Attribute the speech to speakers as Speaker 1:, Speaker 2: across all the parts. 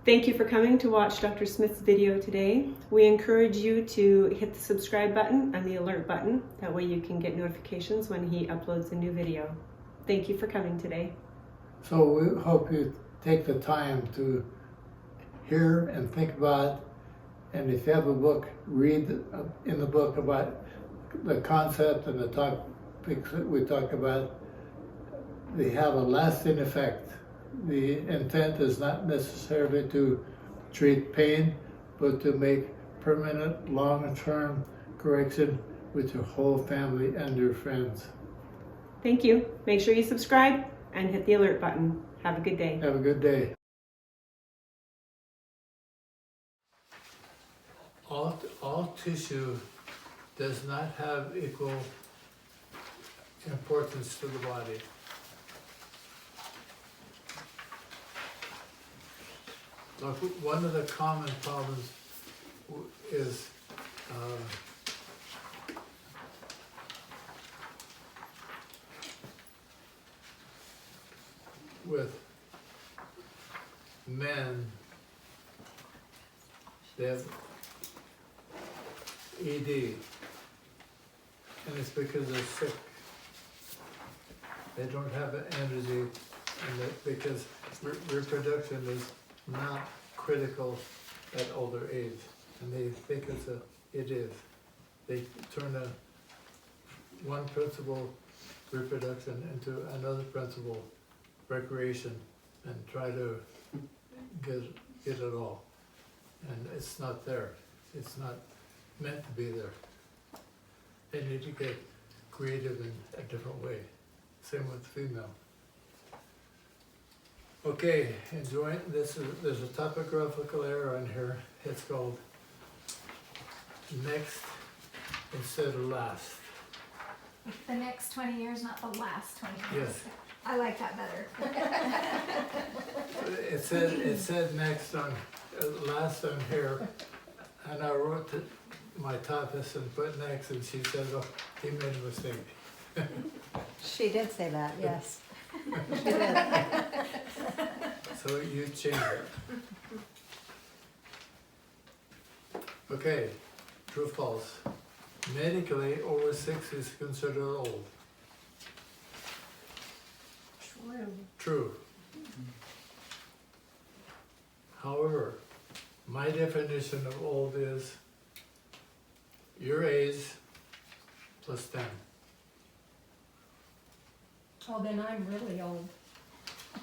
Speaker 1: Thank you for coming to watch Dr. Smith's video today. We encourage you to hit the subscribe button and the alert button. That way you can get notifications when he uploads a new video. Thank you for coming today.
Speaker 2: So we hope you take the time to hear and think about it. And if you have a book, read in the book about the concept and the topics that we talk about. They have a lasting effect. The intent is not necessarily to treat pain, but to make permanent, long-term correction with your whole family and your friends.
Speaker 1: Thank you. Make sure you subscribe and hit the alert button. Have a good day.
Speaker 2: Have a good day. All tissue does not have equal importance to the body. Look, one of the common problems is with men. They have ED, and it's because they're sick. They don't have the energy, and because reproduction is not critical at older age, and they think it is. They turn one principle, reproduction, into another principle, recreation, and try to get it all. And it's not there. It's not meant to be there. They need to get creative in a different way. Same with female. Okay, enjoy. There's a topographical error in here. It's called next instead of last.
Speaker 3: The next 20 years, not the last 20 years.
Speaker 2: Yes.
Speaker 3: I like that better.
Speaker 2: It said next on last on here, and I wrote to my typist and put next, and she said, "Oh, he made a mistake."
Speaker 4: She did say that, yes. She did.
Speaker 2: So you change it. Okay, true or false? Medically, over 60 is considered old.
Speaker 4: True.
Speaker 2: True. However, my definition of old is your age plus 10.
Speaker 4: Oh, then I'm really old.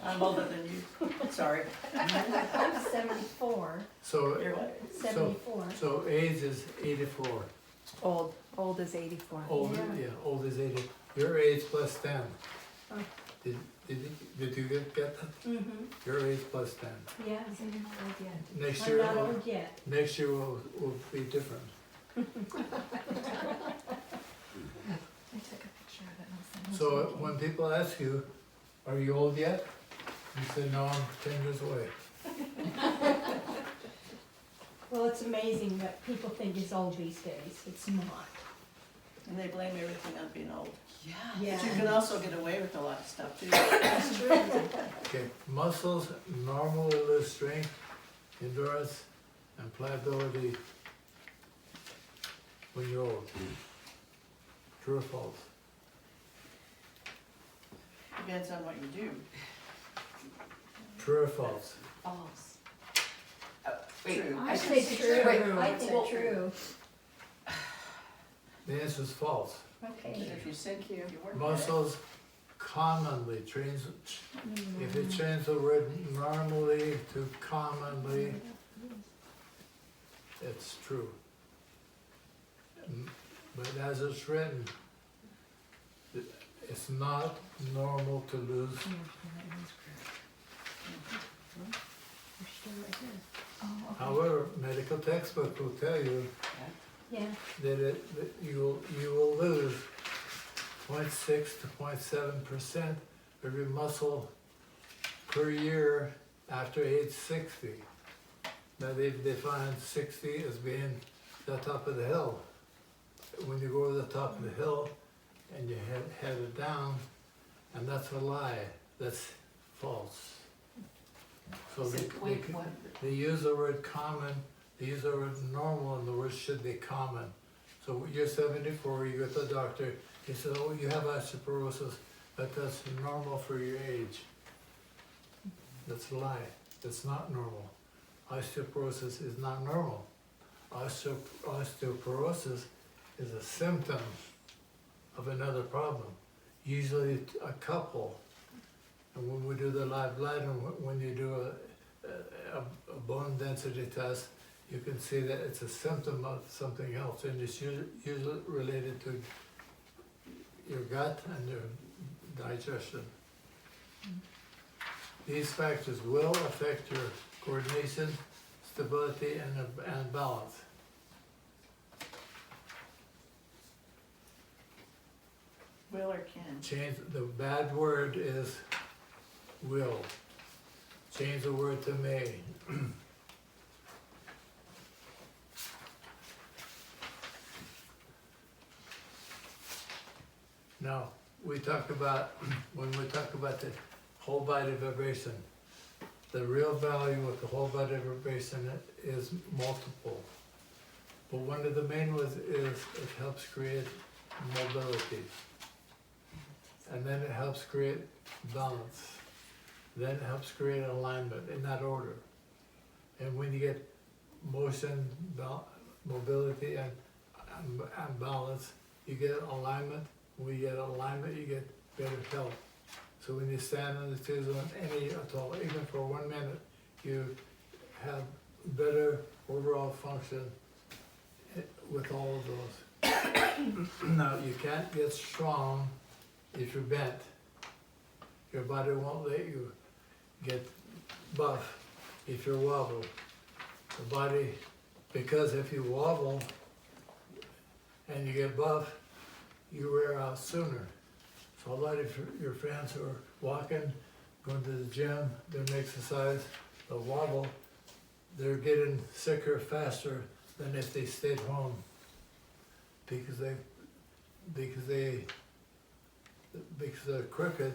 Speaker 5: I'm older than you. Sorry.
Speaker 4: I'm 74.
Speaker 2: So,
Speaker 5: You're what?
Speaker 4: 74.
Speaker 2: so age is 84.
Speaker 4: Old. Old is 84.
Speaker 2: Old,
Speaker 4: Yeah.
Speaker 2: yeah, old is 80. Your age plus 10.
Speaker 4: Oh.
Speaker 2: Did you get that?
Speaker 4: Mm-hmm.
Speaker 2: Your age plus 10.
Speaker 4: Yeah.
Speaker 2: Next
Speaker 4: I'm
Speaker 2: year,
Speaker 4: not old yet.
Speaker 2: next year will be different.
Speaker 3: I took a picture of it and I'll send it to
Speaker 2: So
Speaker 3: you.
Speaker 2: when people ask you, are you old yet? You say, no, I'm 10 years away.
Speaker 4: Well, it's amazing that people think it's old these days. It's not.
Speaker 5: And they blame everything on being old.
Speaker 4: Yeah.
Speaker 5: But you can also get away with a lot of stuff too.
Speaker 4: That's true.
Speaker 2: Okay, muscles normally lose strength, endurance, and pliability when you're old. True or false?
Speaker 5: Depends on what you do.
Speaker 2: True or false?
Speaker 6: False.
Speaker 5: True.
Speaker 4: I say true.
Speaker 6: Wait,
Speaker 4: I say
Speaker 6: well-
Speaker 4: true.
Speaker 2: The answer is false.
Speaker 4: Okay.
Speaker 5: If you think you work at it.
Speaker 2: Muscles commonly trains, if you change the word normally to commonly, it's true. But as it's written, it's not normal to lose.
Speaker 3: Oh, okay.
Speaker 2: However, medical textbook will tell you
Speaker 4: Yeah.
Speaker 2: that you will lose 0.6 to 0.7% of your muscle per year after age 60. Now they've defined 60 as being the top of the hill. When you go to the top of the hill and you head it down, and that's a lie, that's false. So
Speaker 5: Is it quick, what?
Speaker 2: they use the word common, they use the word normal, and the word should be common. So you're 74, you go to the doctor, he says, oh, you have osteoporosis, but that's normal for your age. That's a lie, that's not normal. Osteoporosis is not normal. Osteoporosis is a symptom of another problem, usually a couple. And when we do the live blood, and when you do a bone density test, you can see that it's a symptom of something else, and it's usually related to your gut and your digestion. These factors will affect your coordination, stability, and balance.
Speaker 5: Will or can?
Speaker 2: Change, the bad word is will. Change the word to may. Now, we talk about, when we talk about the whole body vibration, the real value of the whole body vibration is multiple. But one of the main ones is it helps create mobility. And then it helps create balance. Then it helps create alignment in that order. And when you get motion, mobility, and balance, you get alignment. When you get alignment, you get better health. So when you stand on the twos on any at all, even for 1 minute, you have better overall function with all of those. Now, you can't get strong if you're bent. Your body won't let you get buff if you're wobble. The body, because if you wobble and you get buff, you wear out sooner. So a lot of your friends who are walking, going to the gym, doing exercise, the wobble, they're getting sicker faster than if they stayed home, because they're crooked.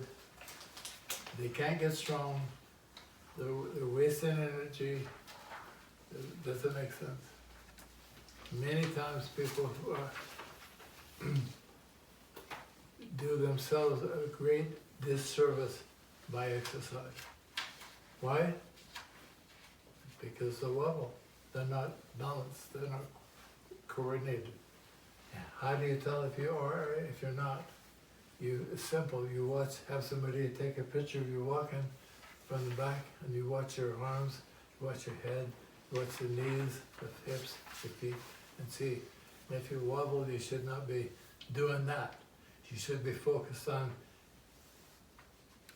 Speaker 2: They can't get strong. They're wasting energy. It doesn't make sense. Many times people do themselves a great disservice by exercise. Why? Because they wobble. They're not balanced. They're not coordinated. How do you tell if you are or if you're not? It's simple. You have somebody take a picture of you walking from the back, and you watch your arms, you watch your head, you watch the knees, the hips, the feet, and see. And if you wobble, you should not be doing that. You should be focused on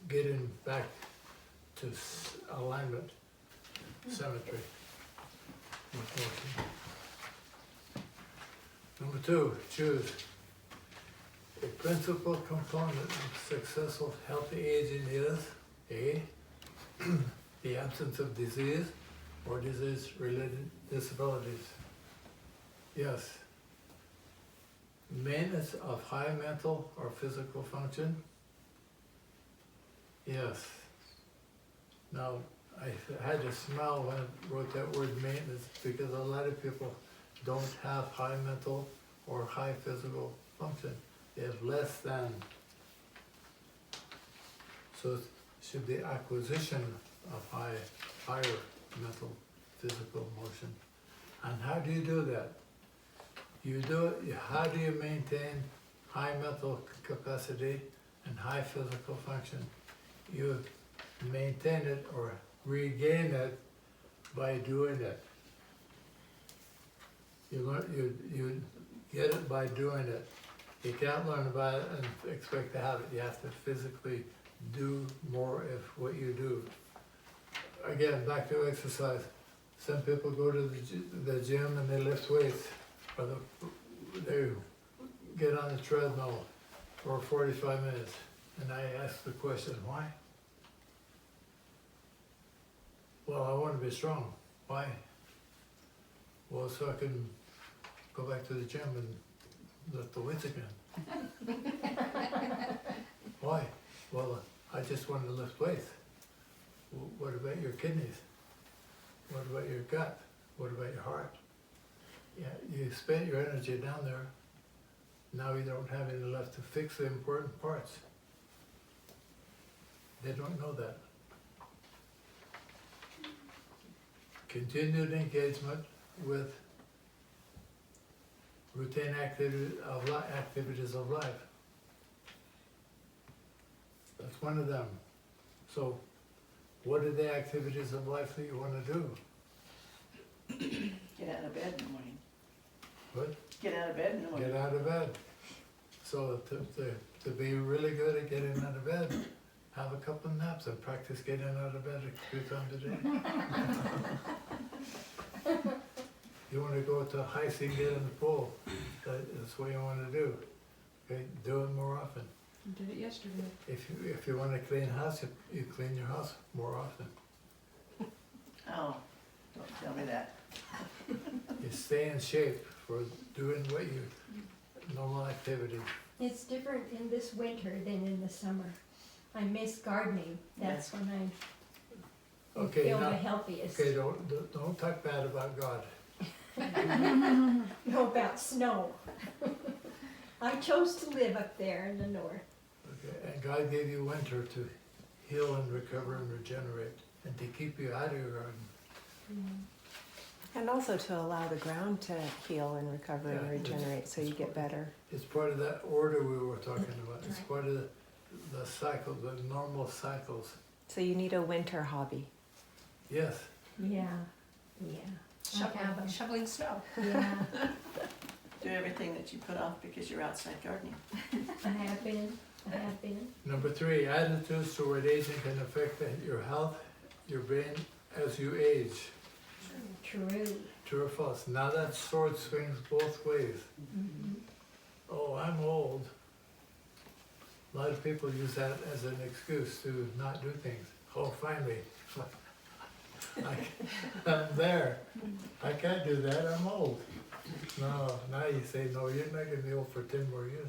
Speaker 2: getting back to alignment, symmetry. Number 2, choose. A principal component of successful healthy aging is A, the absence of disease or disease-related disabilities. Yes. Maintenance of high mental or physical function? Yes. Now, I had to smile when I wrote that word maintenance, because a lot of people don't have high mental or high physical function. They have less than. So it should be acquisition of higher mental, physical motion. And how do you do that? You do it, how do you maintain high mental capacity and high physical function? You maintain it or regain it by doing it. You get it by doing it. You can't learn about it and expect to have it. You have to physically do more of what you do. Again, back to exercise. Some people go to the gym and they lift weights, or they get on the treadmill for 45 minutes. And I ask the question, why? Well, I want to be strong. Why? Well, so I can go back to the gym and lift the weights again. Why? Well, I just want to lift weights. What about your kidneys? What about your gut? What about your heart? Yeah, you spent your energy down there. Now you don't have any left to fix the important parts. They don't know that. Continued engagement with routine activities of life. That's one of them. So, what are the activities of life that you want to do?
Speaker 5: Get out of bed in the morning.
Speaker 2: What?
Speaker 5: Get out of bed in the morning.
Speaker 2: Get out of bed. So to be really good at getting out of bed, have a couple of naps and practice getting out of bed a few times a day. You want to go to hikes and get in the pool. That's what you want to do. Okay, do it more often.
Speaker 6: You did it yesterday.
Speaker 2: If you want to clean house, you clean your house more often.
Speaker 5: Oh, don't tell me that.
Speaker 2: You stay in shape for doing what you normal activities.
Speaker 4: It's different in this winter than in the summer. I miss gardening. That's when I
Speaker 2: Okay,
Speaker 4: feel
Speaker 2: now-
Speaker 4: the healthiest.
Speaker 2: Okay, don't talk bad about God.
Speaker 4: No, about snow. I chose to live up there in the north.
Speaker 2: Okay, and God gave you winter to heal and recover and regenerate, and to keep you out of your garden.
Speaker 1: And also to allow the ground to heal and recover and
Speaker 2: Yeah,
Speaker 1: regenerate so you get better.
Speaker 2: It's part of that order we were talking about. It's part of the cycle, the normal cycles.
Speaker 1: So you need a winter hobby.
Speaker 2: Yes,
Speaker 4: Yeah, yeah. I have 'em.
Speaker 6: Shoveling snow.
Speaker 4: Yeah,
Speaker 5: Do everything that you put off because you're outside gardening.
Speaker 4: I have been. I have been.
Speaker 2: number 3, attitudes toward aging can affect your health, your brain as you age.
Speaker 4: True.
Speaker 2: True or false? Now that sword swings both ways.
Speaker 4: Mhm.
Speaker 2: Oh, I'm old. A lot of people use that as an excuse to not do things. Oh, finally, I'm there. I can't do that, I'm old. No, now you say, no, you're not gonna be old for 10 more years.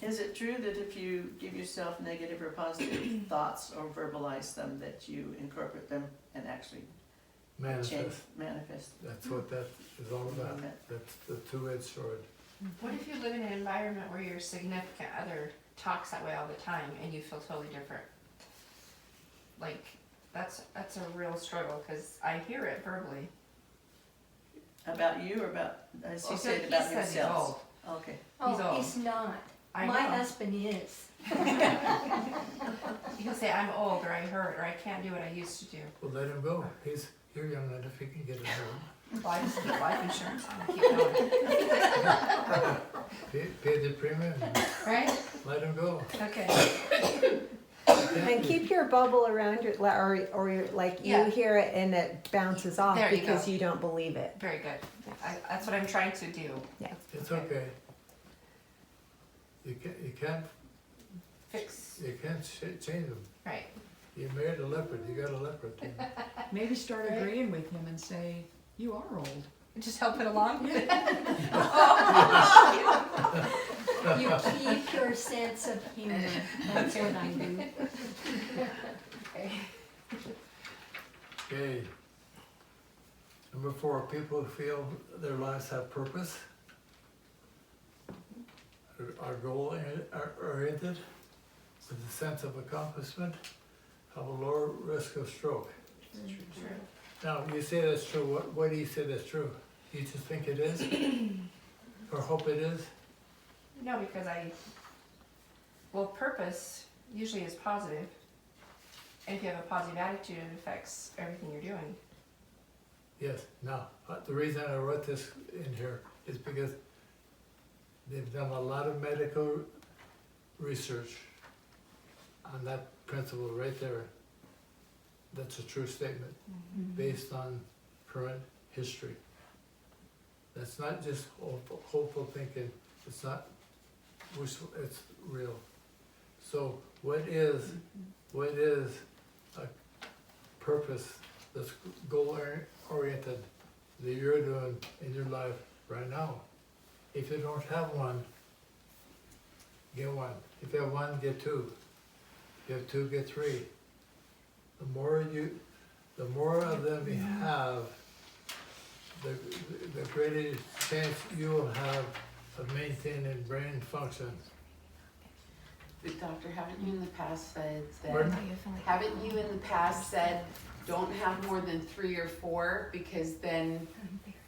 Speaker 5: Is it true that if you give yourself negative or positive thoughts or verbalize them, that you incorporate them and actually change, manifest?
Speaker 2: That's what that is all about. That's the two-edged sword.
Speaker 6: What if you live in an environment where your significant other talks that way all the time and you feel totally different? Like, that's a real struggle because I hear it verbally.
Speaker 5: About you or about, as he
Speaker 6: Well,
Speaker 5: said,
Speaker 6: he
Speaker 5: about
Speaker 6: said he's
Speaker 5: yourselves?
Speaker 6: old.
Speaker 5: Okay.
Speaker 6: He's
Speaker 4: Oh,
Speaker 6: old.
Speaker 4: he's not.
Speaker 6: I
Speaker 4: My
Speaker 6: know.
Speaker 4: husband is.
Speaker 6: He'll say, I'm old, or I hurt, or I can't do what I used to do.
Speaker 2: Well, let him go. You're young enough, he can get it home.
Speaker 6: Well, I just get life insurance. I'm gonna keep going.
Speaker 2: Pay the premium, and
Speaker 6: Right?
Speaker 2: let him go.
Speaker 6: Okay.
Speaker 1: And keep your bubble around your, or your, like you
Speaker 6: Yeah.
Speaker 1: hear it and it bounces off
Speaker 6: There you
Speaker 1: because
Speaker 6: go.
Speaker 1: you don't believe it.
Speaker 6: Very good. That's what I'm trying to do.
Speaker 2: It's okay. You can't
Speaker 6: Fix.
Speaker 2: change them.
Speaker 6: Right.
Speaker 2: You married a leopard, you got a leopard too.
Speaker 7: Maybe start
Speaker 6: Right.
Speaker 7: agreeing with him and say, you are old.
Speaker 6: Just help it along.
Speaker 4: You keep your sense of humor. That's what I do.
Speaker 6: Okay.
Speaker 2: Okay. Number 4, people who feel their lives have purpose, are goal-oriented, with a sense of accomplishment, have a lower risk of stroke.
Speaker 6: True.
Speaker 2: Now, you say that's true. Why do you say that's true? You just think it is? Or hope it is?
Speaker 6: No, because purpose usually is positive. And if you have a positive attitude, it affects everything you're doing.
Speaker 2: Yes. Now, the reason I wrote this in here is because they've done a lot of medical research on that principle right there. That's a true statement based on current history. That's not just hopeful thinking. It's not wishful, it's real. So what is a purpose that's goal-oriented that you're doing in your life right now? If you don't have one, get one. If you have one, get two. If you have two, get three. the more of them you have, the greater chance you will have of maintaining brain function.
Speaker 8: But doctor, haven't you in the past said
Speaker 2: Pardon?
Speaker 8: that, haven't you in the past said, don't have more than 3 or 4, because then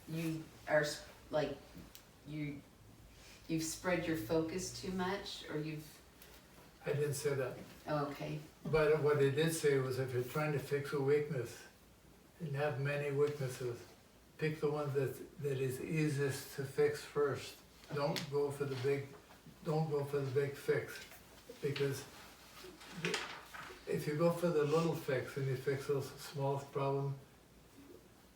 Speaker 8: you are like, you've spread your focus too much, or you've,
Speaker 2: I didn't say that.
Speaker 8: oh, okay.
Speaker 2: But what I did say was if you're trying to fix a weakness, and have many weaknesses, pick the one that is easiest to fix first. Don't go for the big fix, because if you go for the little fix and you fix those small problems,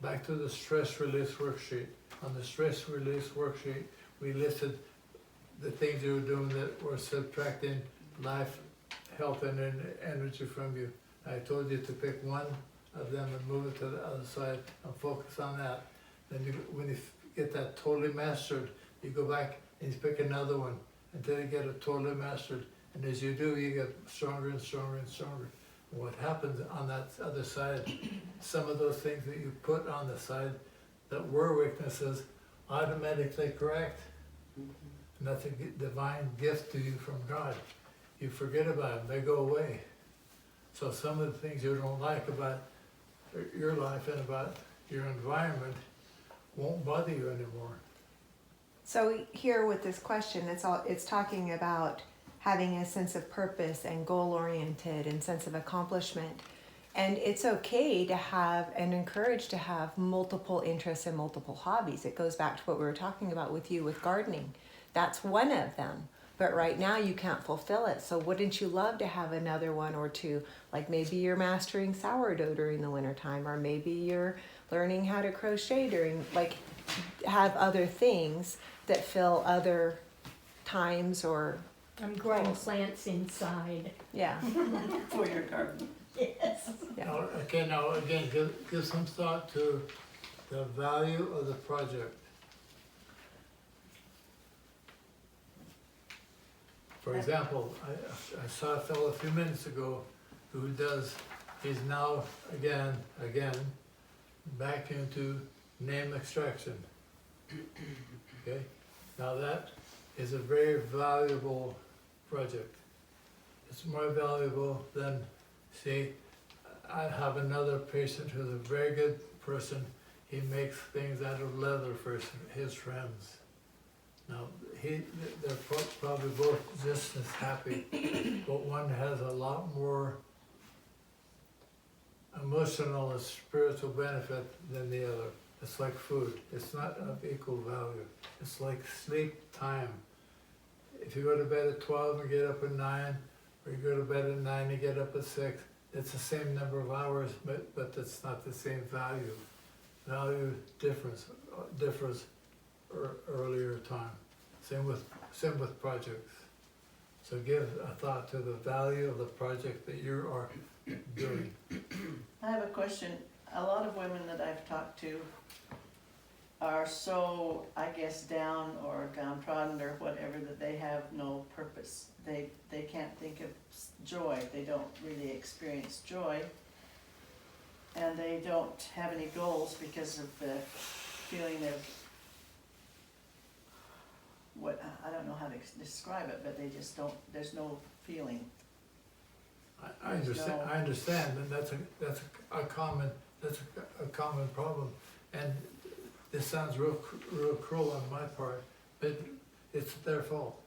Speaker 2: back to the stress release worksheet. On the stress release worksheet, we listed the things you were doing that were subtracting life, health, and energy from you. I told you to pick one of them and move it to the other side and focus on that. Then when you get that totally mastered, you go back and you pick another one until you get it totally mastered. And as you do, you get stronger and stronger and stronger. And what happens on that other side, some of those things that you put on the side that were weaknesses automatically correct. And that's a divine gift to you from God. You forget about them, they go away. So some of the things you don't like about your life and about your environment won't bother you anymore.
Speaker 9: So here with this question, it's talking about having a sense of purpose and goal-oriented and sense of accomplishment. And it's okay to have and encouraged to have multiple interests and multiple hobbies. It goes back to what we were talking about with you with gardening. That's one of them. But right now you can't fulfill it. So wouldn't you love to have another one or two? Like maybe you're mastering sourdough during the wintertime, or maybe you're learning how to crochet during, like, have other things that fill other times or
Speaker 4: I'm growing plants inside.
Speaker 9: yeah.
Speaker 5: For your garden.
Speaker 4: Yes.
Speaker 9: Yeah.
Speaker 2: Now again, give some thought to the value of the project. For example, I saw a fellow a few minutes ago he's now again, back into name extraction. Okay, now that is a very valuable project. It's more valuable than, see, I have another patient who's a very good person. He makes things out of leather for his friends. Now, they're probably both just as happy, but one has a lot more emotional and spiritual benefit than the other. It's like food. It's not of equal value. It's like sleep time. If you go to bed at 12 and get up at 9, or you go to bed at 9 and get up at 6, it's the same number of hours, but it's not the same value. Value differs earlier time. Same with projects. So give a thought to the value of the project that you are doing.
Speaker 5: I have a question. A lot of women that I've talked to are so, I guess, down or downtrodden or whatever, that they have no purpose. They can't think of joy. They don't really experience joy. And they don't have any goals because of the feeling of what, I don't know how to describe it, but they just don't, there's no feeling.
Speaker 2: I understand, and that's a common problem. And this sounds real cruel on my part, but it's their fault.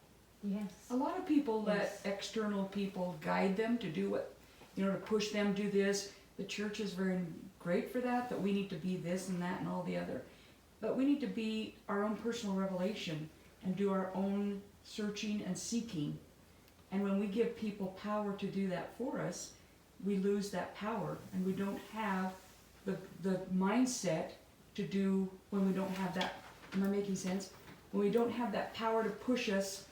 Speaker 4: Yes.
Speaker 7: A lot of people let external people guide them to do what, to push them do this. The church is very great for that we need to be this and that and all the other. But we need to be our own personal revelation and do our own searching and seeking. And when we give people power to do that for us, we lose that power, and we don't have the mindset to do when we don't have that. Am I making sense? When we don't have that power to push us,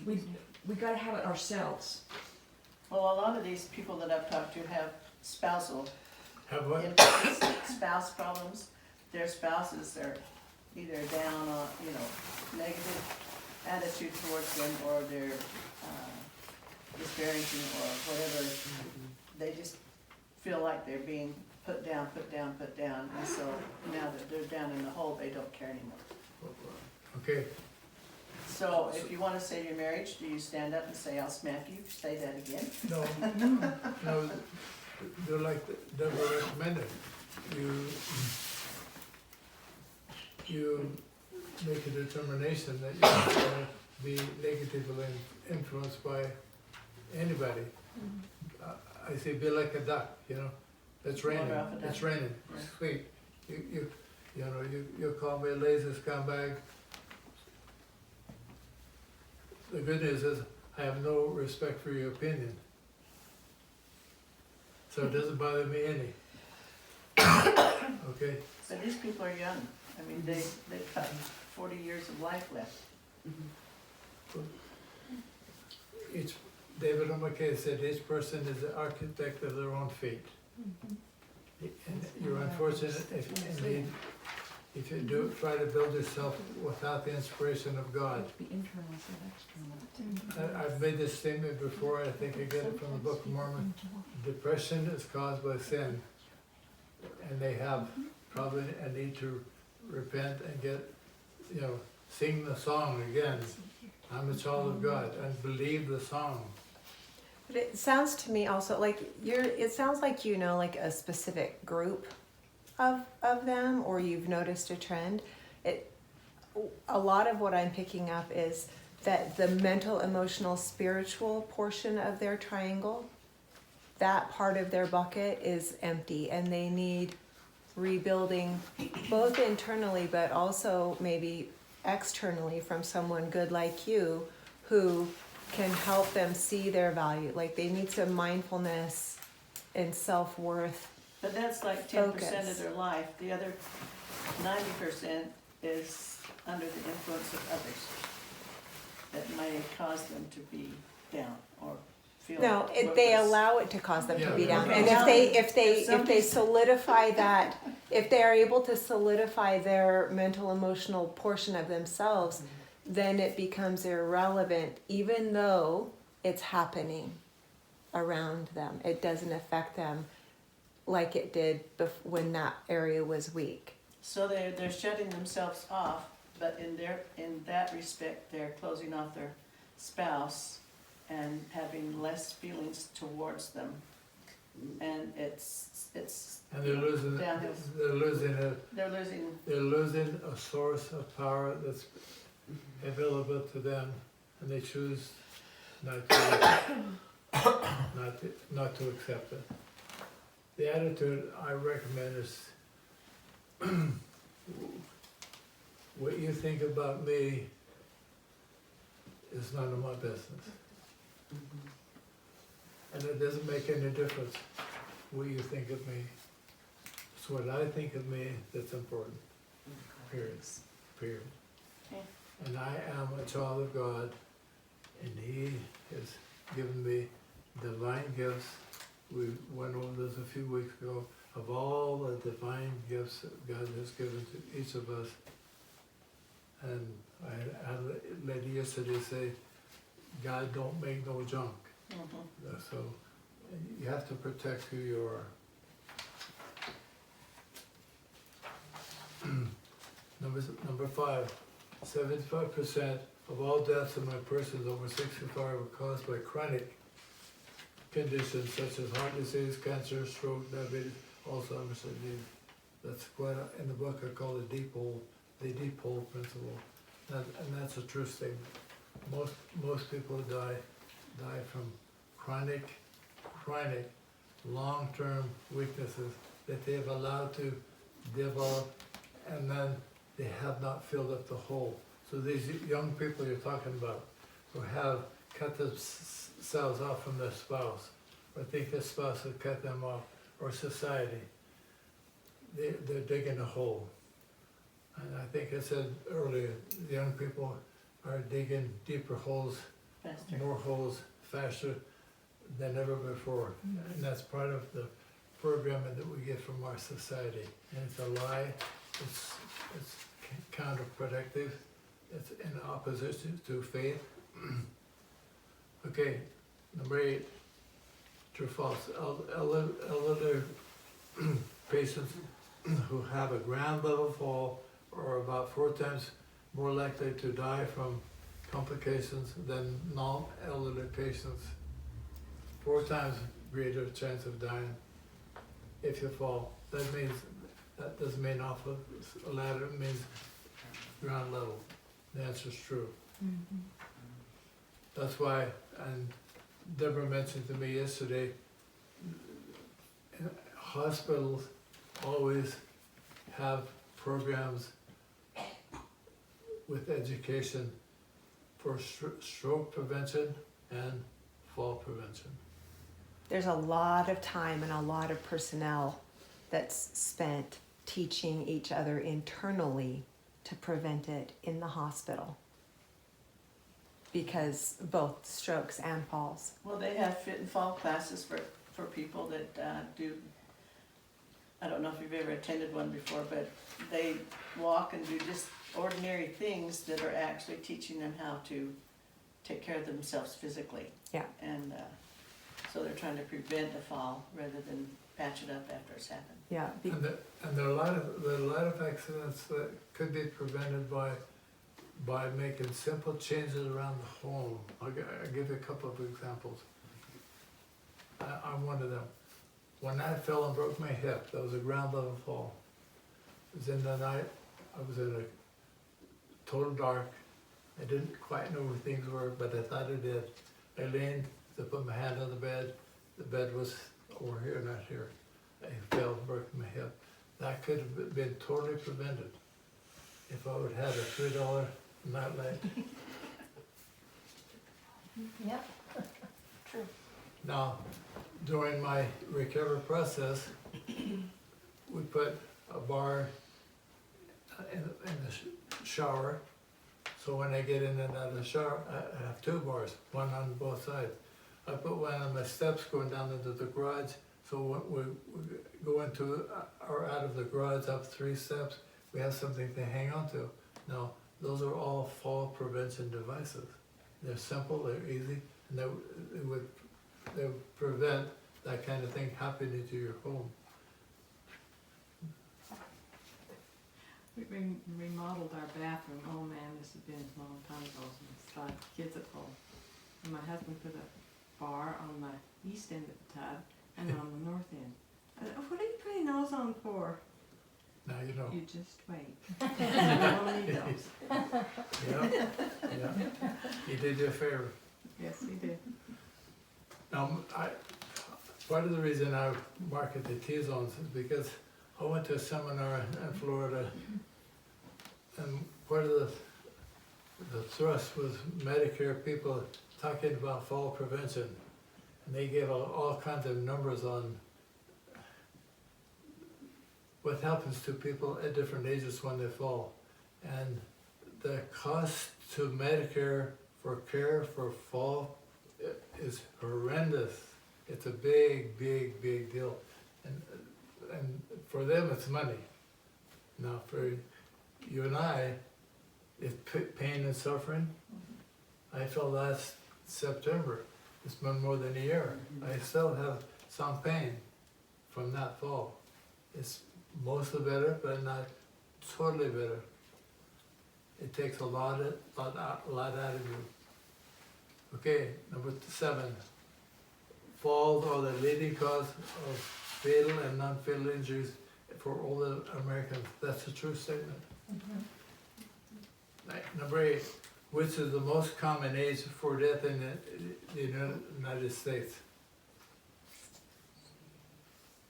Speaker 7: we got to have it ourselves.
Speaker 5: Well, a lot of these people that I've talked to have spousal
Speaker 2: Have what?
Speaker 5: spouse problems. Their spouses are either down on, negative attitude towards them, or they're disparaging or whatever, they just feel like they're being put down, and so now that they're down in the hole, they don't care anymore.
Speaker 2: Okay,
Speaker 5: So if you wanna save your marriage, do you stand up and say, I'll smack you, say that again?
Speaker 2: no, they're like Deborah recommended. You make a determination that you're not gonna be negatively influenced by anybody. I say be like a duck, you know, it's raining,
Speaker 5: Water off a duck.
Speaker 2: it's raining,
Speaker 5: Yeah.
Speaker 2: sweet. You call me a lazy scumbag. The good news is, I have no respect for your opinion. So it doesn't bother me any. Okay,
Speaker 5: So these people are young, I mean, they've got 40 years of life left.
Speaker 2: each, David McKay said, each person is the architect of their own fate. And you're unfortunate if you do try to build yourself without the inspiration of God.
Speaker 7: Be internal instead of external.
Speaker 2: I've made this statement before, I think I get it from the Book of Mormon. Depression is caused by sin, and they have probably a need to repent and get, sing the song again. I'm a child of God, and believe the song.
Speaker 9: But it sounds to me also like it sounds like you know like a specific group of them, or you've noticed a trend. A lot of what I'm picking up is that the mental, emotional, spiritual portion of their triangle, that part of their bucket is empty, and they need rebuilding both internally but also maybe externally from someone good like you who can help them see their value. Like they need some mindfulness and self-worth.
Speaker 5: But that's like 10% of
Speaker 9: Focus.
Speaker 5: their life, the other 90% is under the influence of others that may cause them to be down or feel
Speaker 9: No, they
Speaker 5: worthless.
Speaker 9: allow it to cause them to
Speaker 2: Yeah,
Speaker 9: be down.
Speaker 5: okay.
Speaker 9: And if they
Speaker 5: somebody's-
Speaker 9: solidify that, if they are able to solidify their mental, emotional portion of themselves, then it becomes irrelevant, even though it's happening around them. It doesn't affect them like it did when that area was weak.
Speaker 5: So they're shutting themselves off, but in that respect, they're closing off their spouse and having less feelings towards them. And it's
Speaker 2: And they're losing,
Speaker 5: downhill.
Speaker 2: they're losing
Speaker 5: They're losing
Speaker 2: a source of power that's available to them, and they choose not to accept it. The attitude I recommend is, what you think about me is none of my business. And it doesn't make any difference what you think of me. It's what I think of me that's important. Period. Period.
Speaker 5: Okay.
Speaker 2: And I am a child of God, and He has given me divine gifts. We went over this a few weeks ago, of all the divine gifts that God has given to each of us. And I had a lady yesterday say, God don't make no junk. So you have to protect who you are. Number 5, 75% of all deaths among persons over 65 are caused by chronic conditions such as heart disease, cancer, stroke, diabetes, Alzheimer's disease. That's quite in the book I call the deep hole principle. And that's a true statement. Most people die from chronic, long-term weaknesses that they have allowed to develop, and then they have not filled up the hole. So these young people you're talking about who have cut themselves off from their spouse, or think their spouse has cut them off, or society, they're digging a hole. And I think I said earlier, the young people are digging deeper holes,
Speaker 5: faster.
Speaker 2: more holes, faster than ever before. And that's part of the programming that we get from our society. And it's a lie, it's counterproductive, it's in opposition to faith. Okay, Number 8, true or false, elderly patients who have a ground level fall are about 4 times more likely to die from complications than non-elderly patients. 4 times greater chance of dying if you fall. That doesn't mean off of a ladder, it means ground level. The answer is true. That's why, and Deborah mentioned to me yesterday, hospitals always have programs with education for stroke prevention and fall prevention.
Speaker 9: There's a lot of time and a lot of personnel that's spent teaching each other internally to prevent it in the hospital, because both strokes and falls.
Speaker 5: Well, they have fit and fall classes for people that do, I don't know if you've ever attended one before, but they walk and do just ordinary things that are actually teaching them how to take care of themselves physically.
Speaker 9: Yeah.
Speaker 5: And so they're trying to prevent a fall rather than patch it up after it's happened.
Speaker 9: Yeah.
Speaker 2: And there are a lot of accidents that could be prevented by making simple changes around the home. I'll give you a couple of examples. I'm one of them. When I fell and broke my hip, that was a ground level fall. It was in the night. I was in a total dark. I didn't quite know where things were, but I thought I did. I leaned to put my hand on the bed. The bed was over here, not here. I fell and broke my hip. That could have been totally prevented if I would have had a $3 nightlight.
Speaker 4: Yep.
Speaker 6: True.
Speaker 2: Now, during my recovery process, we put a bar in the shower. So when I get in and out of the shower, I have 2 bars, one on both sides. I put one on my steps going down into the garage. So when we go into or out of the garage up 3 steps, we have something to hang on to. Now, those are all fall prevention devices. They're simple, they're easy, and they would prevent that kind of thing happening to your home.
Speaker 10: We remodeled our bathroom. Oh man, this has been a long time ago since I had kids at home. And my husband put a bar on the east end of the tub and on the north end. I said, oh, what are you putting those on for?
Speaker 2: Now you know.
Speaker 10: You just wait. You don't need those.
Speaker 2: Yeah. He did you a favor.
Speaker 10: Yes, we did.
Speaker 2: Part of the reason I market the T-zones is because I went to a seminar in Florida, and part of the thrust was Medicare people talking about fall prevention, and they gave all kinds of numbers on what happens to people at different ages when they fall. And the cost to Medicare for care for fall is horrendous. It's a big, big, big deal. And for them, it's money. Now, for you and I, it's pain and suffering. I fell last September. It's been more than a year. I still have some pain from that fall. It's mostly better, but not totally better. It takes a lot out of you. Okay, number 7. Falls are the leading cause of fatal and non-fatal injuries for older Americans. That's a true statement. Number 8, which is the most common age for death in the United States?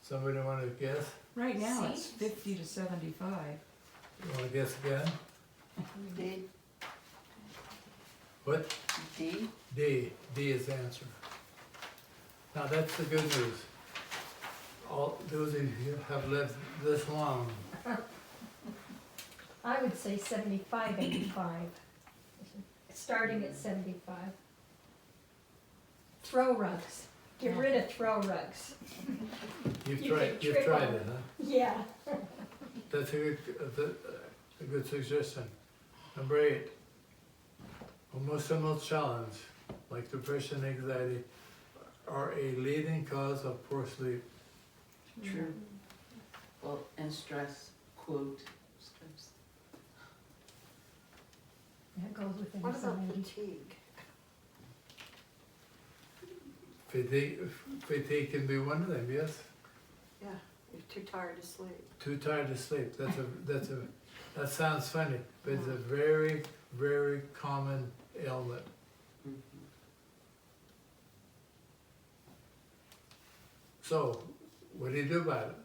Speaker 2: Somebody want to guess?
Speaker 7: Right now, it's 50 to 75.
Speaker 2: You want to guess again?
Speaker 5: D.
Speaker 2: What?
Speaker 5: D.
Speaker 2: D. D is the answer. Now that's the good news. All those of you who have lived this long,
Speaker 4: I would say 75, 85. Starting at 75. Throw rugs. Get rid of throw rugs.
Speaker 2: you've
Speaker 4: You
Speaker 2: tried
Speaker 4: can triple.
Speaker 2: it, huh?
Speaker 4: Yeah.
Speaker 2: That's a good suggestion. Number 8, emotional challenge like depression, anxiety, are a leading cause of poor sleep.
Speaker 8: True. Well, and stress, quote, stress.
Speaker 4: That goes with
Speaker 9: What about
Speaker 4: anxiety.
Speaker 9: fatigue?
Speaker 2: Fatigue can be one of them, yes.
Speaker 9: Yeah, you're too tired to sleep.
Speaker 2: Too tired to sleep. That sounds funny, but it's a very, very common ailment.
Speaker 8: Mhm.
Speaker 2: So, what do you do about it?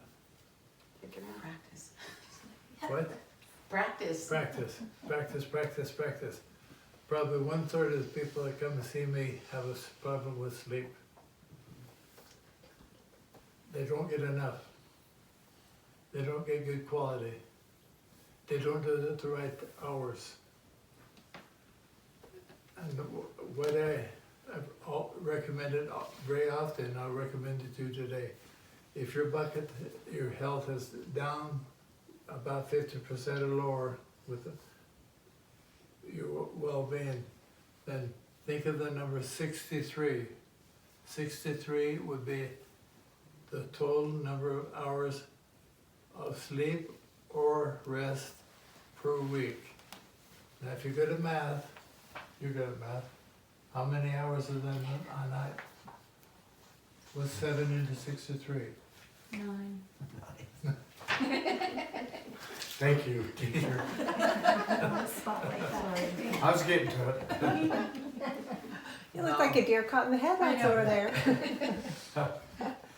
Speaker 9: Take it out.
Speaker 8: Practice.
Speaker 2: What?
Speaker 8: Practice.
Speaker 2: Practice, practice, practice, practice. Probably 1/3 of the people that come and see me have a problem with sleep. They don't get enough. They don't get good quality. They don't do it at the right hours. And what I've recommended very often, I'll recommend it to you today. If your health is down about 50% or lower with your well-being, then think of the number 63. 63 would be the total number of hours of sleep or rest per week. Now, if you're good at math, you're good at math. How many hours is that a night? What's 7 into 63?
Speaker 7: 9.
Speaker 11: Thank you, teacher.
Speaker 4: Spotlight that.
Speaker 11: I was getting to it.
Speaker 9: You look like a deer caught in the headlights over there.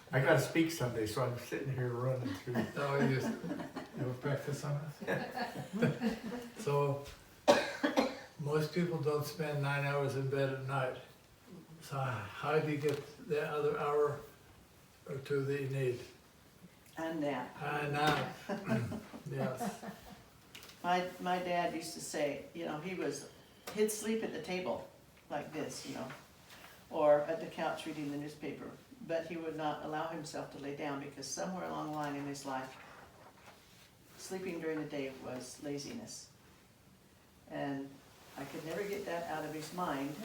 Speaker 11: I gotta speak someday, so I'm sitting here running through.
Speaker 2: Oh, you have practice on this? So, most people don't spend 9 hours in bed at night. So how do you get the other hour or two that you need?
Speaker 5: And nap.
Speaker 2: And now, yes.
Speaker 5: My dad used to say, you know, he'd sleep at the table like this, you know, or at the couch reading the newspaper, but he would not allow himself to lay down because somewhere along the line in his life, sleeping during the day was laziness. And I could never get that out of his mind.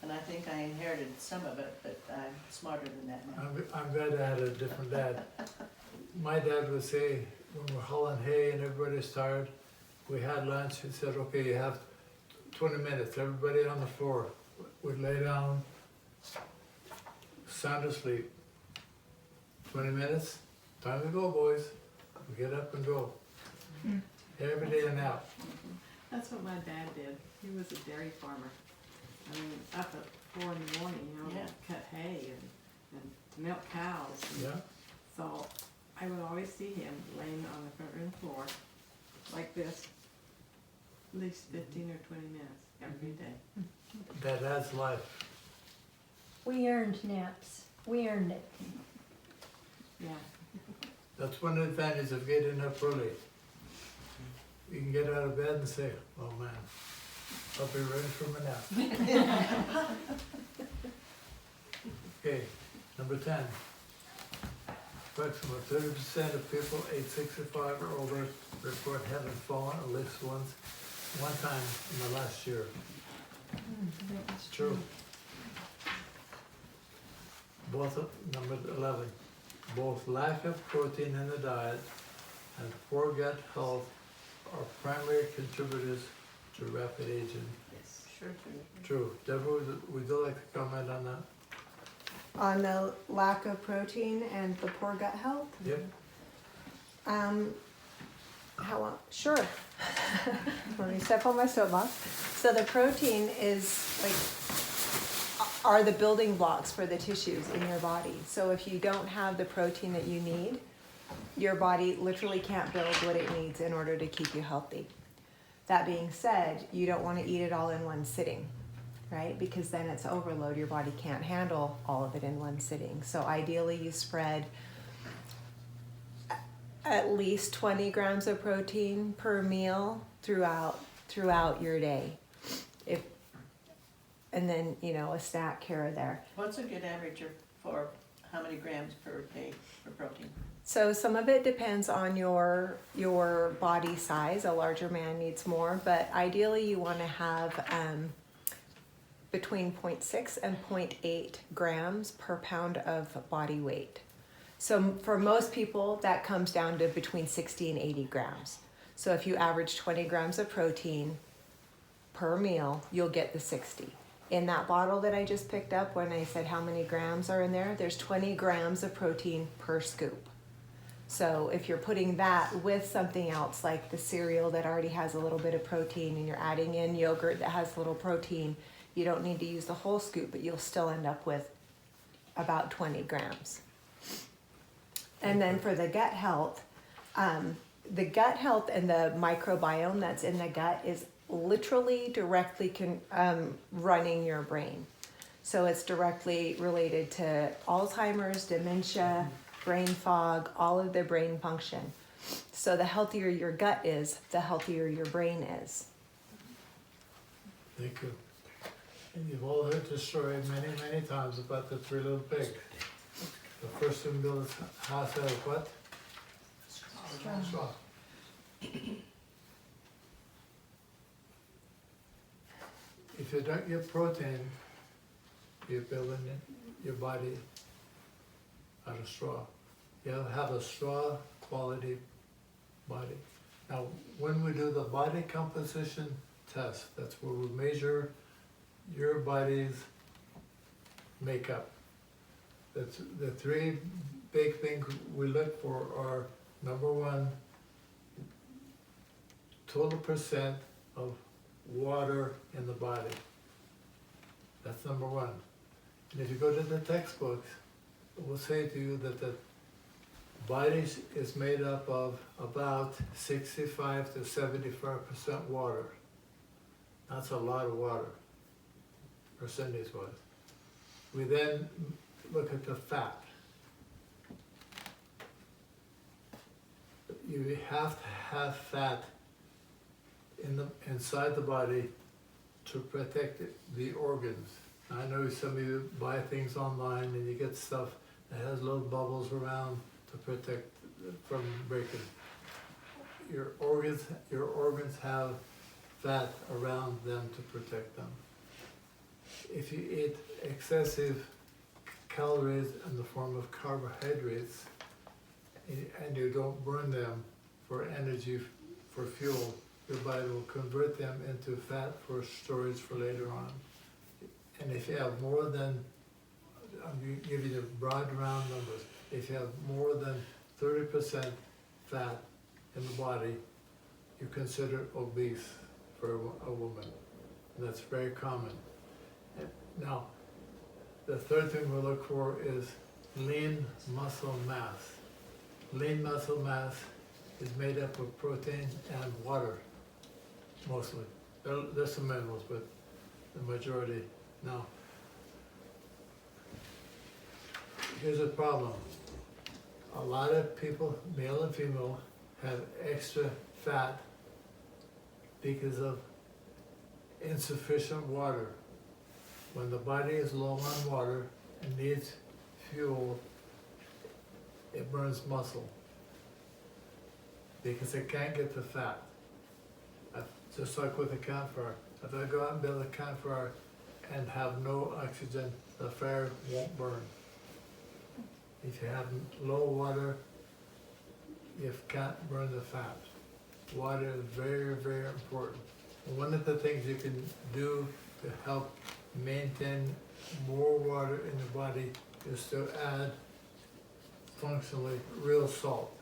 Speaker 5: And I think I inherited some of it, but I'm smarter than that now.
Speaker 2: I'm glad I had a different dad. My dad would say, when we're hauling hay and everybody's tired, we had lunch, he said, okay, you have 20 minutes, everybody on the floor. We'd lay down, sound asleep. 20 minutes, time to go, boys. We get up and go. Every day a nap.
Speaker 10: That's what my dad did. He was a dairy farmer. I mean, up at 4 in the morning, you know,
Speaker 5: Yeah.
Speaker 10: cut hay and milk cows. And
Speaker 2: Yeah.
Speaker 10: So I would always see him laying on the front room floor like this, at least 15 or 20 minutes every day.
Speaker 2: That adds life.
Speaker 4: We earned naps. We earned it.
Speaker 10: Yeah.
Speaker 2: That's one of the advantages of getting up early. You can get out of bed and say, oh man, I'll be ready for my nap. Okay, number 10. Approximately 30% of people age 65 or older report having fallen at least one time in the last year.
Speaker 10: That's
Speaker 2: True. Number 11. Both lack of protein in the diet and poor gut health are primary contributors to rapid aging.
Speaker 8: Yes.
Speaker 5: Sure.
Speaker 2: True. Deborah, would you like to comment on that?
Speaker 9: On the lack of protein and the poor gut health?
Speaker 2: Yep.
Speaker 9: Sure. Let me step on my soapbox. So the protein are the building blocks for the tissues in your body. So if you don't have the protein that you need, your body literally can't build what it needs in order to keep you healthy. That being said, you don't want to eat it all in one sitting, right? Because then it's overload. Your body can't handle all of it in one sitting. So ideally you spread at least 20 grams of protein per meal throughout your day. And then, a snack here or there.
Speaker 5: What's a good average for how many grams per day for protein?
Speaker 9: So some of it depends on your body size. A larger man needs more, but ideally you want to have between 0.6 and 0.8 grams per pound of body weight. So for most people, that comes down to between 60 and 80 grams. So if you average 20 grams of protein per meal, you'll get the 60. In that bottle that I just picked up, when I said how many grams are in there, there's 20 grams of protein per scoop. So if you're putting that with something else like the cereal that already has a little bit of protein, and you're adding in yogurt that has a little protein, you don't need to use the whole scoop, but you'll still end up with about 20 grams. And then for the gut health and the microbiome that's in the gut is literally directly running your brain. So it's directly related to Alzheimer's, dementia, brain fog, all of the brain function. So the healthier your gut is, the healthier your brain is.
Speaker 2: Thank you. And you've all heard the story many, many times about the three little pigs. The first one built his house out of what? Straw. If you don't get protein, you're building your body out of straw. You'll have a straw quality body. Now, when we do the body composition test, that's where we measure your body's makeup. The three big things we look for are, number one, total percent of water in the body. That's number one. And if you go to the textbooks, it will say to you that the body is made up of about 65 to 75% water. That's a lot of water, percentage-wise. We then look at the fat. You have to have fat inside the body to protect the organs. I know some of you buy things online and you get stuff that has little bubbles around to protect from breaking. Your organs have fat around them to protect them. If you eat excessive calories in the form of carbohydrates and you don't burn them for energy, for fuel, your body will convert them into fat for storage for later on. And if you have more than, I'm giving you broad round numbers, if you have more than 30% fat in the body, you're considered obese for a woman. And that's very common. Now, the third thing we look for is lean muscle mass. Lean muscle mass is made up of protein and water, mostly. There's some minerals, but the majority. Now, here's a problem. A lot of people, male and female, have extra fat because of insufficient water. When the body is low on water and needs fuel, it burns muscle because it can't get the fat. Just like with a campfire. If I go out and build a campfire and have no oxygen, the fire won't burn. If you have low water, you can't burn the fat. Water is very, very important. And one of the things you can do to help maintain more water in the body is to add functionally real salt,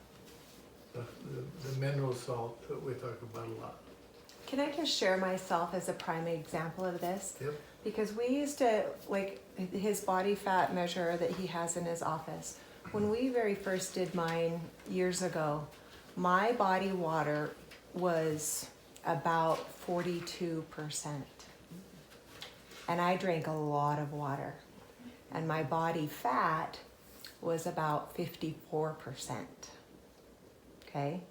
Speaker 2: the mineral salt that we talk about a lot.
Speaker 9: Can I just share myself as a prime example of this?
Speaker 2: Yep.
Speaker 9: Because we used to, like his body fat measure that he has in his office, when we very first did mine years ago, my body water was about 42%. And I drank a lot of water. And my body fat was about 54%. Okay?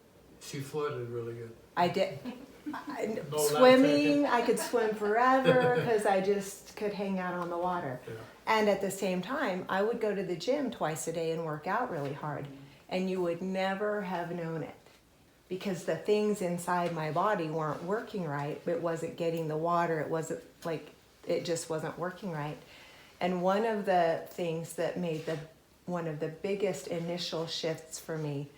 Speaker 2: She floated really good.
Speaker 9: I did.
Speaker 2: No
Speaker 9: Swimming, I could swim forever because I just could hang out on the water.
Speaker 2: Yeah.
Speaker 9: And at the same time, I would go to the gym twice a day and work out really hard. And you would never have known it because the things inside my body weren't working right. It wasn't getting the water. It wasn't like it just wasn't working right. And one of the things that made one of the biggest initial shifts for me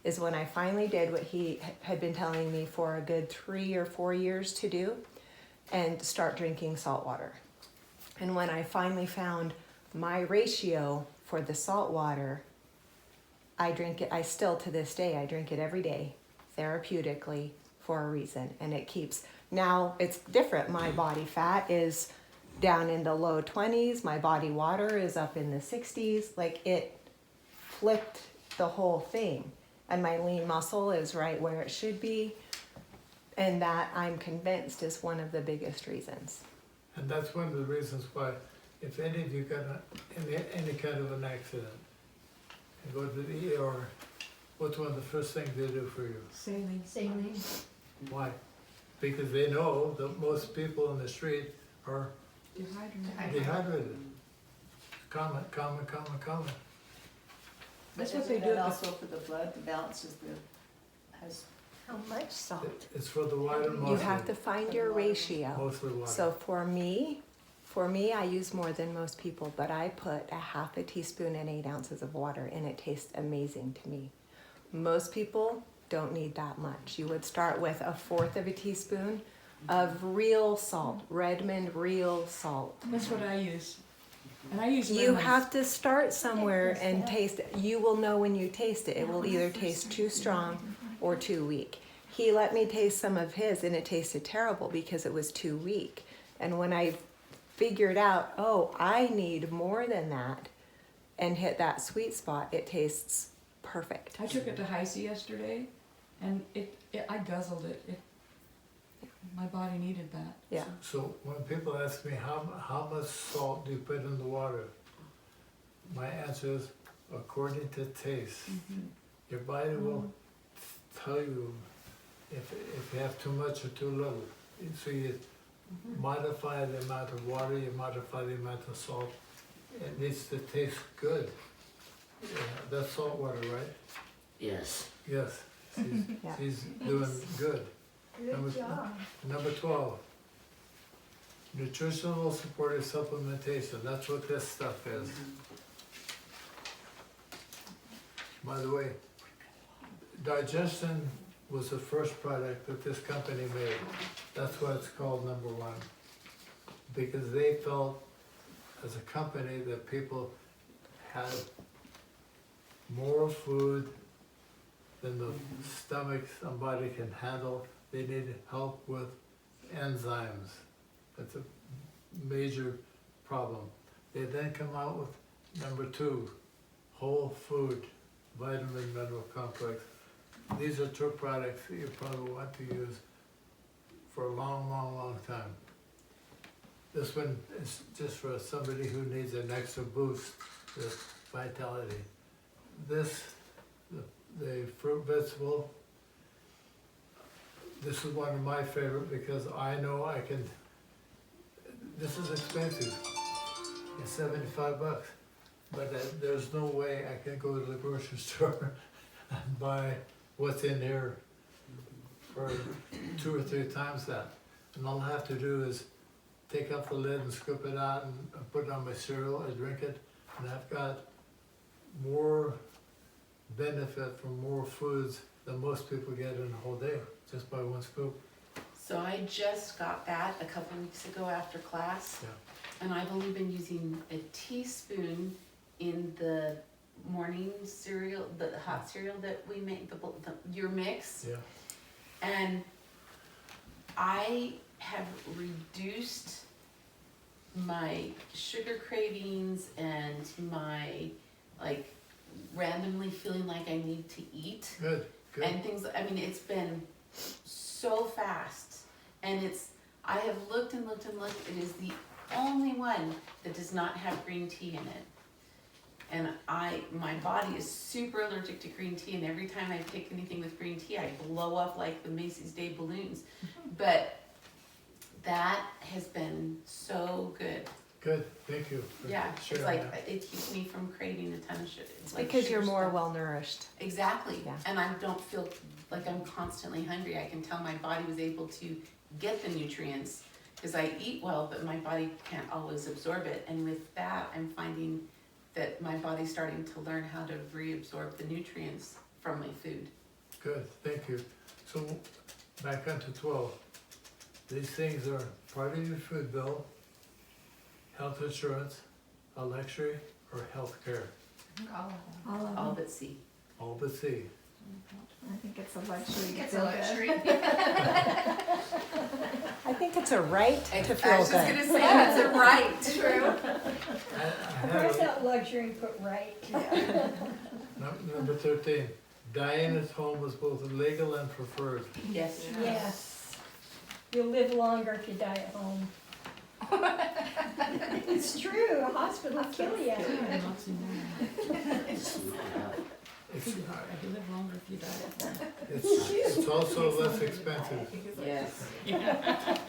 Speaker 9: is when I finally did what he had been telling me for a good 3 or 4 years to do, and start drinking salt water. And when I finally found my ratio for the salt water, I drink it, I still to this day, I drink it every day, therapeutically, for a reason. And it keeps, now it's different. My body fat is down in the low 20s. My body water is up in the 60s. Like, it flipped the whole thing. And my lean muscle is right where it should be. And that, I'm convinced, is one of the biggest reasons.
Speaker 2: And that's one of the reasons why, if any of you got any kind of an accident, and go to the ER, what's one of the first things they do for you?
Speaker 7: Saline.
Speaker 4: Saline.
Speaker 2: Why? Because they know that most people in the street are dehydrated. Common.
Speaker 7: That's
Speaker 5: But
Speaker 7: what they
Speaker 5: isn't
Speaker 7: do
Speaker 5: that
Speaker 7: at
Speaker 5: also for the blood, the balances has,
Speaker 9: How much salt?
Speaker 2: It's for the water mostly.
Speaker 9: You have to find your ratio.
Speaker 2: Mostly water.
Speaker 9: So for me, I use more than most people, but I put a half a teaspoon and 8 ounces of water, and it tastes amazing to me. Most people don't need that much. You would start with 1/4 of a teaspoon of real salt, Redmond real salt.
Speaker 7: That's what I use. And I use
Speaker 9: You
Speaker 7: lemons.
Speaker 9: have to start somewhere and taste it. You will know when you taste it. It will either taste too strong or too weak. He let me taste some of his, and it tasted terrible because it was too weak. And when I figured out, oh, I need more than that, and hit that sweet spot, it tastes perfect.
Speaker 7: I took it to Heisey yesterday, and I guzzled it. My body needed that.
Speaker 9: Yeah.
Speaker 2: So when people ask me how much salt do you put in the water, my answer is according to taste. Your body will tell you if you have too much or too little. So you modify the amount of water, you modify the amount of salt. It needs to taste good. That's salt water, right?
Speaker 12: Yes.
Speaker 2: Yes.
Speaker 9: Yeah.
Speaker 2: She's doing good.
Speaker 4: Good job.
Speaker 2: Number 12, nutritional supportive supplementation. That's what this stuff is. By the way, digestion was the first product that this company made. That's why it's called number 1. Because they felt, as a company, that people had more food than the stomach somebody can handle. They needed help with enzymes. That's a major problem. They then come out with number 2, whole food, vitamin mineral complex. These are 2 products that you probably want to use for a long time. This one is just for somebody who needs an extra boost with vitality. This, the fruit vegetable, this is one of my favorite because I know I can, this is expensive. It's 75 bucks, but there's no way I can go to the grocery store and buy what's in here for 2 or 3 times that. And all I have to do is take up the lid and scoop it out and put it on my cereal, I drink it, and I've got more benefit from more foods than most people get in a whole day, just by 1 scoop.
Speaker 8: So I just got that a couple weeks ago after class.
Speaker 2: Yeah.
Speaker 8: And I've only been using a teaspoon in the morning cereal, the hot cereal that we make, your mix.
Speaker 2: Yeah.
Speaker 8: And I have reduced my sugar cravings and my, like, randomly feeling like I need to eat.
Speaker 2: Good.
Speaker 8: And things, I mean, it's been so fast. And I have looked and looked and looked. It is the only one that does not have green tea in it. And my body is super allergic to green tea, and every time I take anything with green tea, I blow up like the Macy's Day balloons. But that has been so good.
Speaker 2: Good, thank you. for
Speaker 8: Yeah, it's
Speaker 2: sharing
Speaker 8: like,
Speaker 2: that.
Speaker 8: it keeps me from craving a ton of sugar. It's like
Speaker 9: Because you're
Speaker 8: sugar
Speaker 9: more
Speaker 8: stuff.
Speaker 9: well nourished.
Speaker 8: Exactly.
Speaker 9: Yeah.
Speaker 8: And I don't feel like I'm constantly hungry. I can tell my body was able to get the nutrients Cause I eat well, but my body can't always absorb it, and with that, I'm finding that my body's starting to learn how to reabsorb the nutrients from my food.
Speaker 2: Good, thank you. So, back onto 12. These things are part of your food bill, health insurance, a luxury, or health care.
Speaker 3: All of them.
Speaker 4: All of
Speaker 8: All
Speaker 4: them.
Speaker 8: but C.
Speaker 2: All but C.
Speaker 3: I think it's a luxury.
Speaker 6: It's a luxury.
Speaker 9: I think it's a right to
Speaker 8: I
Speaker 9: feel
Speaker 8: was just
Speaker 9: good.
Speaker 8: gonna say, that's a right.
Speaker 6: True.
Speaker 2: I
Speaker 4: Cross
Speaker 2: have
Speaker 4: out luxury and put right.
Speaker 2: number 13. Dying at home is both legal and preferred.
Speaker 8: Yes.
Speaker 4: Yes. You'll live longer if you die at home. It's true, a hospital will kill you.
Speaker 2: It's,
Speaker 7: You live longer if you die at home.
Speaker 2: it's also less expensive.
Speaker 8: Yes.
Speaker 6: I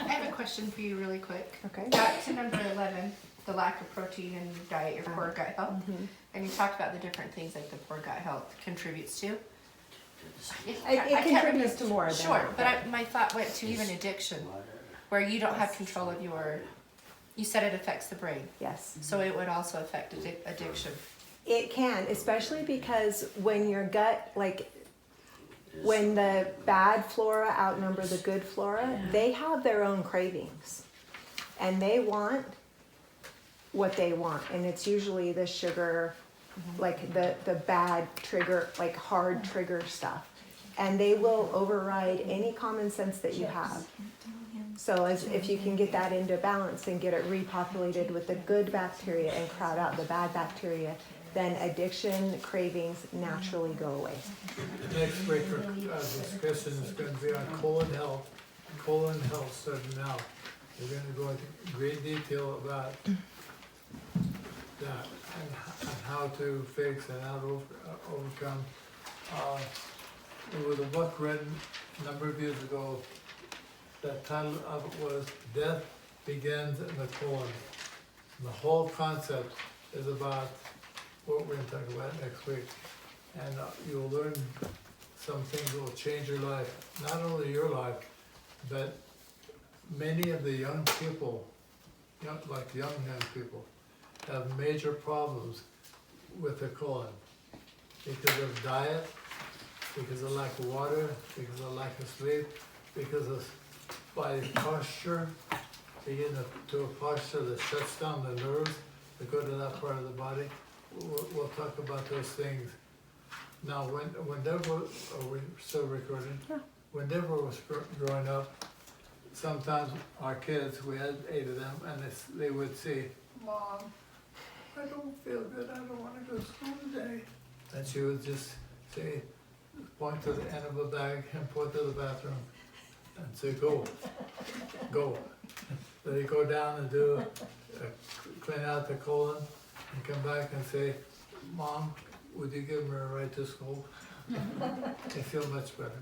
Speaker 6: have a question for you really quick.
Speaker 9: Okay.
Speaker 6: Back to number 11, the lack of protein in your diet, your poor gut health.
Speaker 9: Mhm.
Speaker 6: And you talked about the different things that the poor gut health contributes to.
Speaker 9: It contributes to more than
Speaker 6: Sure,
Speaker 9: that.
Speaker 6: but my thought went to even addiction, where you don't have control of your, you said it affects the brain,
Speaker 9: Yes.
Speaker 6: so it would also affect addiction.
Speaker 9: It can, especially because when your gut, like, when the bad flora outnumber the good flora, they have their own cravings. And they want what they want. And it's usually the sugar, like the bad trigger, like hard trigger stuff. And they will override any common sense that you have. So as if you can get that into balance and get it repopulated with the good bacteria and crowd out the bad bacteria, then addiction cravings naturally go away.
Speaker 2: The next breaker discussion is going to be on colon health. Colon health starting now. We're going to go into great detail about that and how to fix and how to overcome. There was a book written a number of years ago. The title of it was Death Begins in the Colon. And the whole concept is about what we're going to talk about next week. And you'll learn some things that will change your life. Not only your life, but many of the young people, young people, have major problems with the colon because of diet, because of lack of water, because of lack of sleep, because of body posture, being to a posture that shuts down the nerves that go to that part of the body. We'll talk about those things. Now, when Deborah, are we still recording?
Speaker 9: Yeah.
Speaker 2: When Deborah was growing up, sometimes our kids, we had 8 of them, and they would say, "Mom, I don't feel good, I don't wanna go to school today." And she would just say, point to the end of a bag and point to the bathroom and say, "Go, go." So they go down and do, clean out the colon and come back and say, "Mom, would you give me a ride to school?" They feel much better.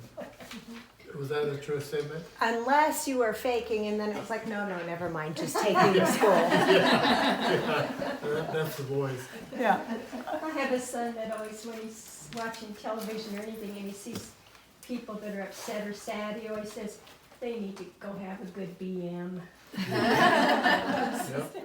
Speaker 2: Was that a true statement?
Speaker 9: Unless you were faking and then it was like, no, never mind, just take me to school.
Speaker 2: That's the boys.
Speaker 9: Yeah.
Speaker 4: I have a son that always, when he's watching television or anything and he sees people that are upset or sad, he always says, they need to go have a good BM.
Speaker 2: Yep.